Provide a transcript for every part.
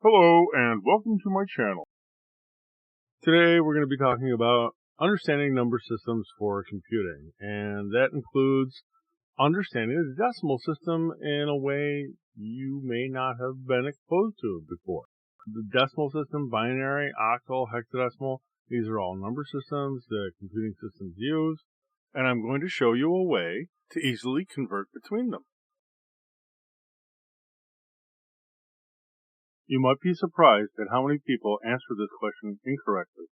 Hello and welcome to my channel. Today we're going to be talking about understanding number systems for computing, and that includes understanding the decimal system in a way you may not have been exposed to before. The decimal system, binary, octal, hexadecimal, these are all number systems that computing systems use, and I'm going to show you a way to easily convert between them. You might be surprised at how many people answer this question incorrectly.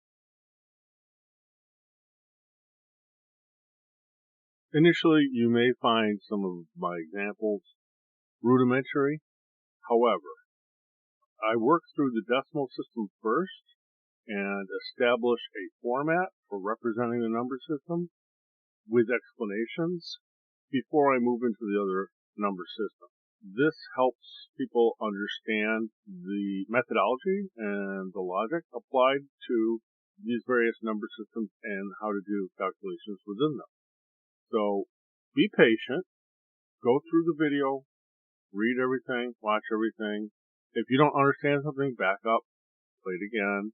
Initially, you may find some of my examples rudimentary. However, I work through the decimal system first and establish a format for representing the number system with explanations before I move into the other number system. This helps people understand the methodology and the logic applied to these various number systems and how to do calculations within them. So be patient, go through the video, read everything, watch everything. If you don't understand something, back up, play it again.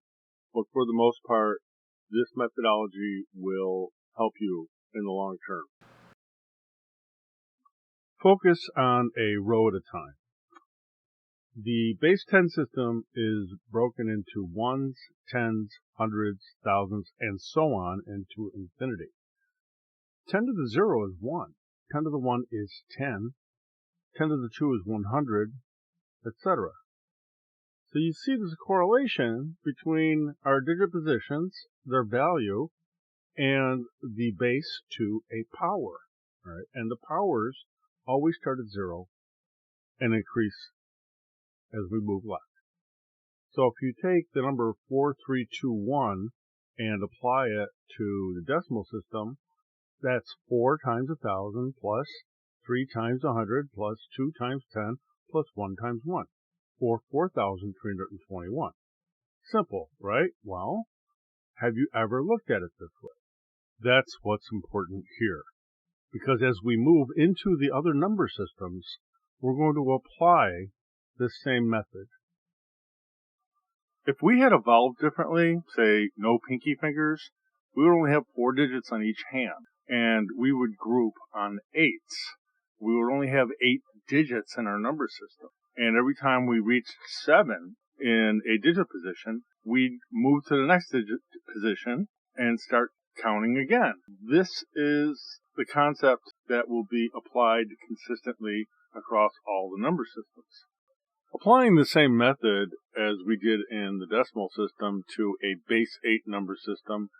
But for the most part, this methodology will help you in the long term. Focus on a row at a time. The base 10 system is broken into ones, tens, hundreds, thousands, and so on into infinity. 10 to the 0 is 1. 10 to the 1 is 10. 10 to the 2 is 100, etc. So you see there's a correlation between our digit positions, their value, and the base to a power. Right? And the powers always start at 0 and increase as we move left. So if you take the number 4321 and apply it to the decimal system, that's 4 times 1,000 plus 3 times 100 plus 2 times 10 plus 1 times 1, or 4,321. Simple, right? Well, have you ever looked at it this way? That's what's important here. Because as we move into the other number systems, we're going to apply this same method. If we had evolved differently, say no pinky fingers, we would only have 4 digits on each hand, and we would group on 8s. We would only have 8 digits in our number system. And every time we reached 7 in a digit position, we'd move to the next digit position and start counting again. This is the concept that will be applied consistently across all the number systems. Applying the same method as we did in the decimal system to a base 8 number system,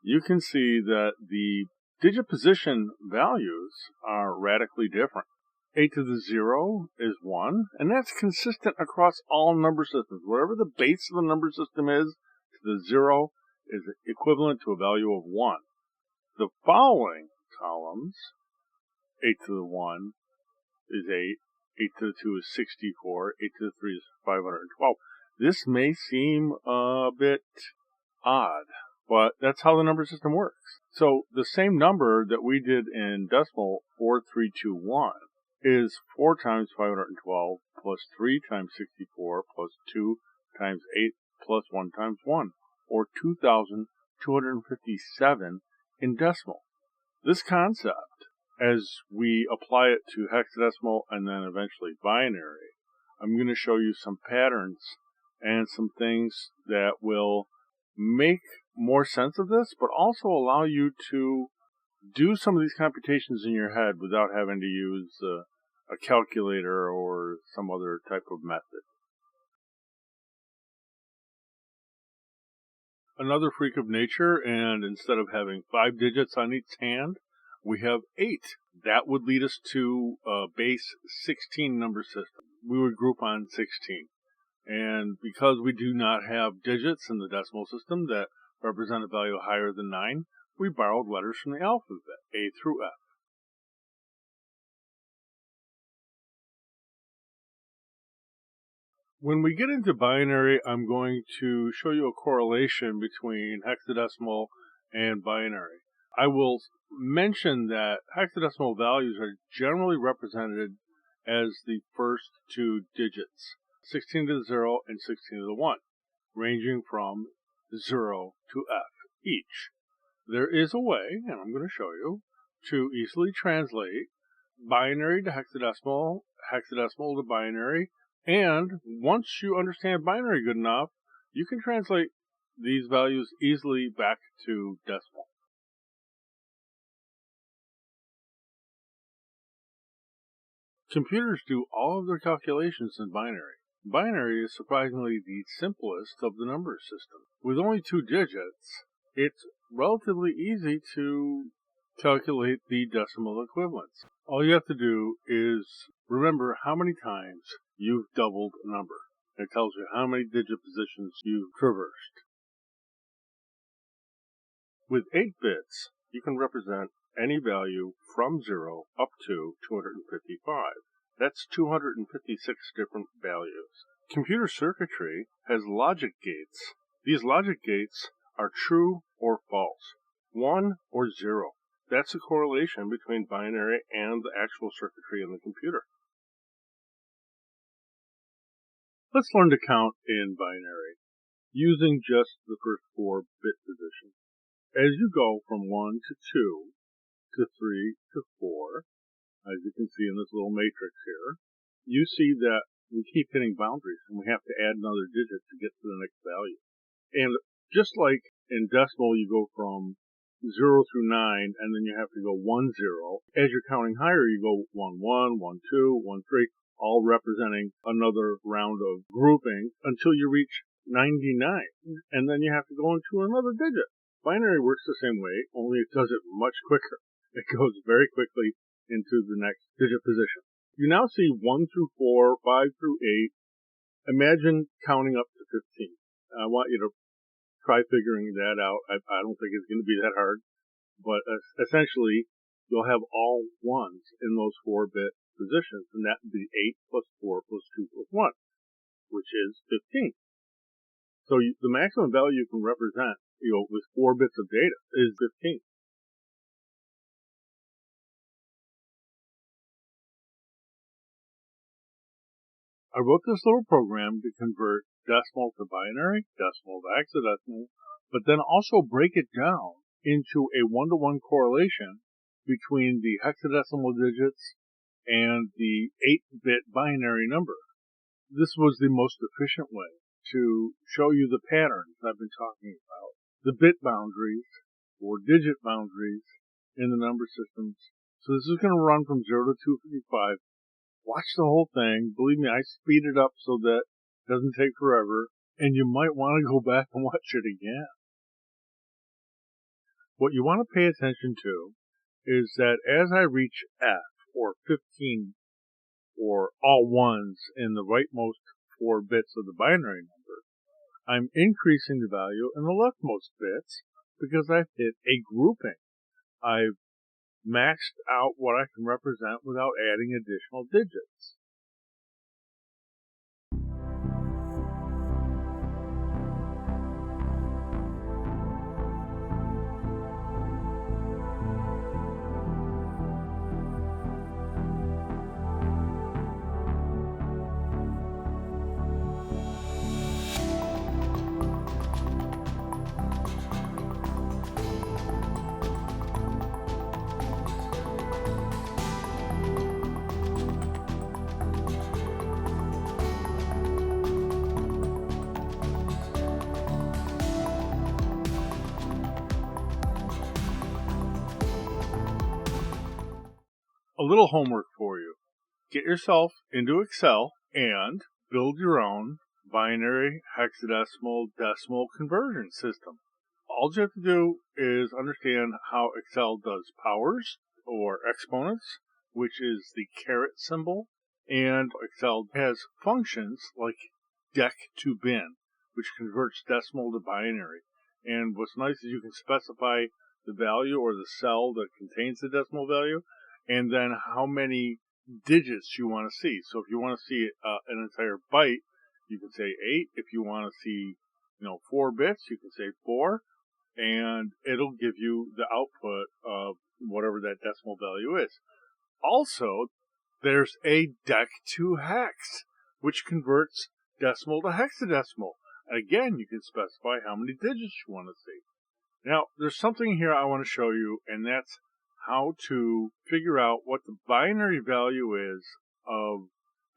you can see that the digit position values are radically different. 8 to the 0 is 1, and that's consistent across all number systems. Whatever the base of the number system is, to the 0 is equivalent to a value of 1. The following columns, 8 to the 1 is 8, 8 to the 2 is 64, 8 to the 3 is 512. This may seem a bit odd, but that's how the number system works. So the same number that we did in decimal 4321 is 4 times 512 plus 3 times 64 plus 2 times 8 plus 1 times 1, or 2,257 in decimal. This concept, as we apply it to hexadecimal and then eventually binary, I'm going to show you some patterns and some things that will make more sense of this, but also allow you to do some of these computations in your head without having to use a calculator or some other type of method. Another freak of nature, and instead of having 5 digits on each hand, we have 8. That would lead us to a base 16 number system. We would group on 16. And because we do not have digits in the decimal system that represent a value higher than 9, we borrowed letters from the alphabet, A through F. When we get into binary, I'm going to show you a correlation between hexadecimal and binary. I will mention that hexadecimal values are generally represented as the first 2 digits. 16 to the 0, and 16 to the 1, ranging from 0 to F each. There is a way, and I'm going to show you, to easily translate binary to hexadecimal, hexadecimal to binary, and once you understand binary good enough, you can translate these values easily back to decimal. Computers do all of their calculations in binary. Binary is surprisingly the simplest of the number system. With only 2 digits, it's relatively easy to calculate the decimal equivalents. All you have to do is remember how many times you've doubled a number. It tells you how many digit positions you've traversed. With 8 bits, you can represent any value from 0 up to 255. That's 256 different values. Computer circuitry has logic gates. These logic gates are true or false, 1 or 0. That's the correlation between binary and the actual circuitry in the computer. Let's learn to count in binary using just the first 4-bit position. As you go from 1 to 2 to 3 to 4, as you can see in this little matrix here, you see that we keep hitting boundaries and we have to add another digit to get to the next value. And just like in decimal, you go from 0 through 9, and then you have to go 1, 0. As you're counting higher, you go 1, 1, 1, 2, 1, 3, all representing another round of grouping until you reach 99. And then you have to go into another digit. Binary works the same way, only it does it much quicker. It goes very quickly into the next digit position. You now see 1 through 4, 5 through 8. Imagine counting up to 15. I want you to try figuring that out. I don't think it's going to be that hard, but essentially you'll have all ones in those 4-bit positions, and that would be 8 plus 4 plus 2 plus 1, which is 15. So the maximum value you can represent, with 4 bits of data is 15. I wrote this little program to convert decimal to binary, decimal to hexadecimal, but then also break it down into a 1-to-1 correlation between the hexadecimal digits and the 8-bit binary number. This was the most efficient way to show you the patterns I've been talking about, the bit boundaries or digit boundaries in the number systems. So this is going to run from 0 to 255. Watch the whole thing. Believe me, I speed it up so that it doesn't take forever, and you might want to go back and watch it again. What you want to pay attention to is that as I reach F, or 15, or all ones in the rightmost 4 bits of the binary number, I'm increasing the value in the leftmost bits because I've hit a grouping. I've maxed out what I can represent without adding additional digits. A little homework for you. Get yourself into Excel and build your own binary, hexadecimal, decimal conversion system. All you have to do is understand how Excel does powers or exponents, which is the caret symbol, and Excel has functions like dec to bin, which converts decimal to binary. And what's nice is you can specify the value or the cell that contains the decimal value, and then how many digits you want to see. So if you want to see an entire byte, you can say 8. If you want to see, 4 bits, you can say 4, and it'll give you the output of whatever that decimal value is. Also, there's a dec to hex, which converts decimal to hexadecimal. Again, you can specify how many digits you want to see. Now, there's something here I want to show you, and that's how to figure out what the binary value is of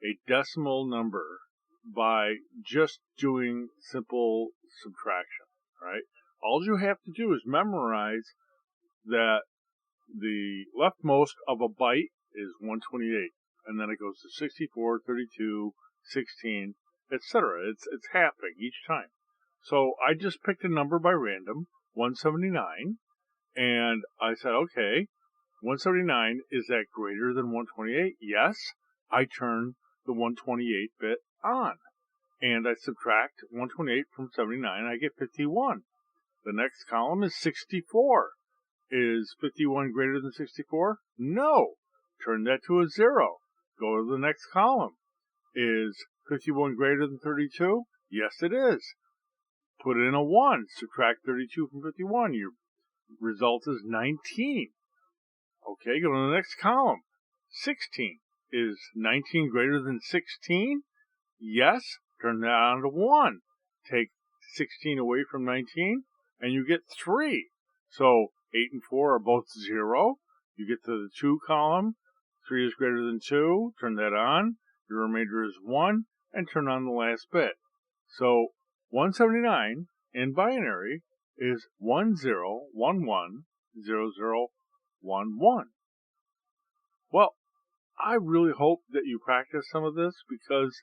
a decimal number by just doing simple subtraction, right? All you have to do is memorize that the leftmost of a byte is 128, and then it goes to 64, 32, 16, etc. It's halving each time. So I just picked a number by random, 179, and I said, okay, 179, is that greater than 128? Yes. I turn the 128 bit on, and I subtract 128 from 79, I get 51. The next column is 64. Is 51 greater than 64? No. Turn that to a 0. Go to the next column. Is 51 greater than 32? Yes, it is. Put in a 1. Subtract 32 from 51. Your result is 19. Okay, go to the next column. 16. Is 19 greater than 16? Yes. Turn that on to 1. Take 16 away from 19, and you get 3. So 8 and 4 are both 0. You get to the 2 column. 3 is greater than 2. Turn that on. Your remainder is 1. And turn on the last bit. So 179 in binary is 10110011. Well, I really hope that you practice some of this, because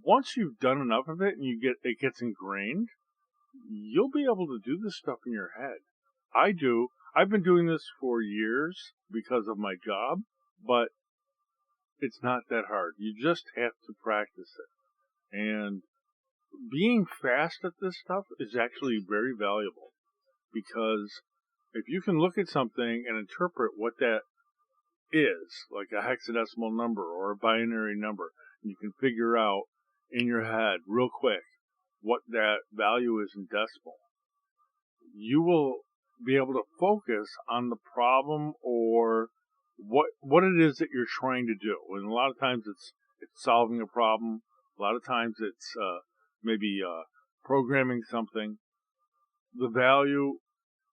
once you've done enough of it and it gets ingrained, you'll be able to do this stuff in your head. I do. I've been doing this for years because of my job, but it's not that hard. You just have to practice it. And being fast at this stuff is actually very valuable, because if you can look at something and interpret what that is, like a hexadecimal number or a binary number, you can figure out in your head real quick what that value is in decimal, you will be able to focus on the problem or what it is that you're trying to do. And a lot of times it's solving a problem. A lot of times it's maybe programming something. The value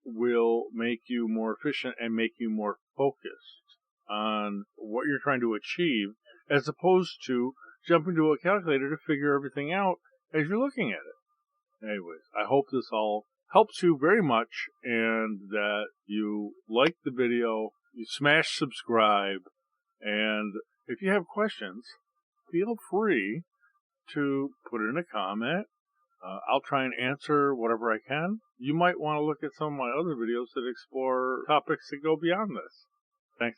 will make you more efficient and make you more focused on what you're trying to achieve, as opposed to jumping to a calculator to figure everything out as you're looking at it. Anyways, I hope this all helps you very much, and that you like the video, you smash subscribe, and if you have questions, feel free to put it in a comment. I'll try and answer whatever I can. You might want to look at some of my other videos that explore topics that go beyond this.